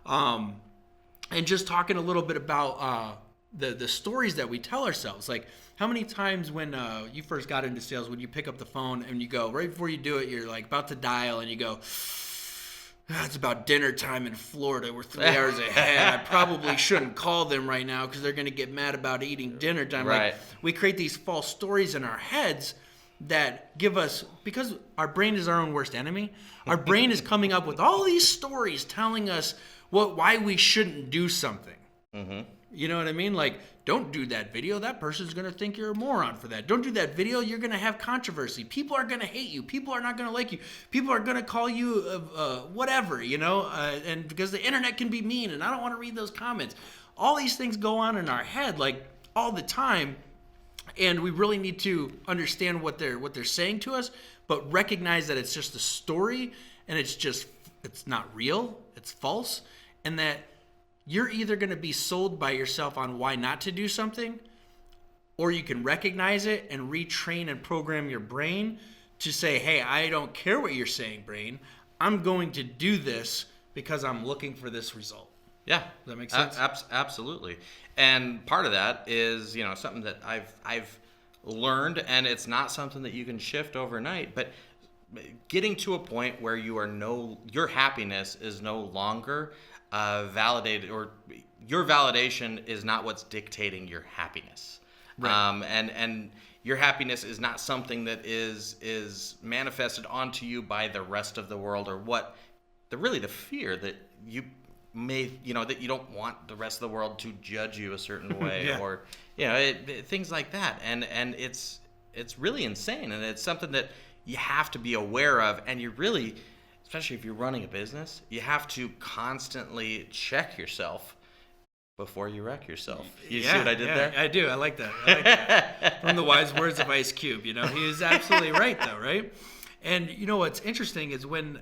And just talking a little bit about the stories that we tell ourselves. Like, how many times when you first got into sales, when you pick up the phone and you go, right before you do it, you're like about to dial and you go, it's about dinner time in Florida. We're 3 hours ahead. I probably shouldn't call them right now because they're going to get mad about eating dinner time. Right. Like, we create these false stories in our heads that give us, because our brain is our own worst enemy, our brain is coming up with all these stories telling us why we shouldn't do something. Mm-hmm. You know what I mean? Like, don't do that video. That person's going to think you're a moron for that. Don't do that video. You're going to have controversy. People are going to hate you. People are not going to like you. People are going to call you whatever, and because the internet can be mean and I don't want to read those comments. All these things go on in our head like all the time, and we really need to understand what they're saying to us, but recognize that it's just a story and it's not real, it's false, and that you're either going to be sold by yourself on why not to do something, or you can recognize it and retrain and program your brain to say, hey, I don't care what you're saying, brain. I'm going to do this because I'm looking for this result. Yeah. Does that make sense? Absolutely. And part of that is, something that I've learned, and it's not something that you can shift overnight, but getting to a point where your happiness is no longer validated, or your validation is not what's dictating your happiness. Right. And your happiness is not something that is manifested onto you by the rest of the world, or the fear that you may, that you don't want the rest of the world to judge you a certain way. Yeah. Or, things like that. And it's really insane. And it's something that you have to be aware of. And you really, especially if you're running a business, you have to constantly check yourself before you wreck yourself. You see what I did there? I do. I like that. From the wise words of Ice Cube. He is absolutely right, though, right? And what's interesting is when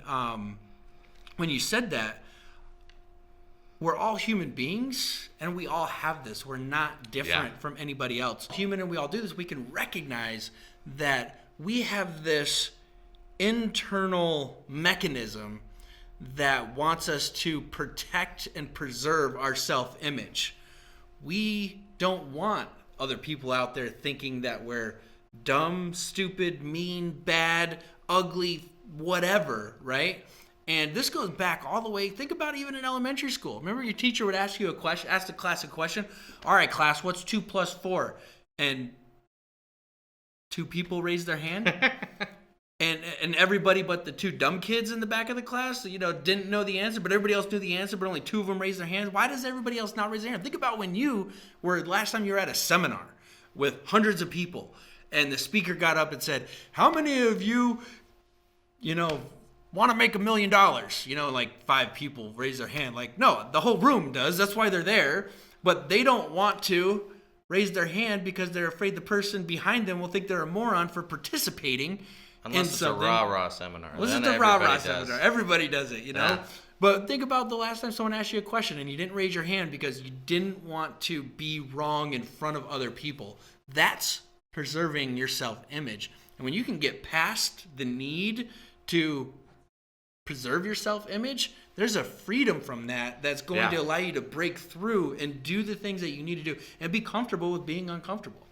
you said that, we're all human beings, and we all have this. We're not different from anybody else. Human, and we all do this. We can recognize that we have this internal mechanism that wants us to protect and preserve our self-image. We don't want other people out there thinking that we're dumb, stupid, mean, bad, ugly, whatever, right? And this goes back all the way. Think about even in elementary school. Remember, your teacher would ask the class a question. All right, class, what's 2 plus 4? And 2 people raised their hand. And everybody but the 2 dumb kids in the back of the class, didn't know the answer, but everybody else knew the answer, but only 2 of them raised their hands. Why does everybody else not raise their hand? Think about when last time you were at a seminar with hundreds of people, and the speaker got up and said, how many of you, want to make $1 million? Like 5 people raise their hand. Like, no, the whole room does. That's why they're there. But they don't want to raise their hand because they're afraid the person behind them will think they're a moron for participating. Unless it's something. A rah-rah seminar. Unless it's a rah-rah seminar. Everybody does it, Yeah. But think about the last time someone asked you a question and you didn't raise your hand because you didn't want to be wrong in front of other people. That's preserving your self-image. And when you can get past the need to preserve your self-image, there's a freedom from that's going to allow you to break through and do the things that you need to do and be comfortable with being uncomfortable.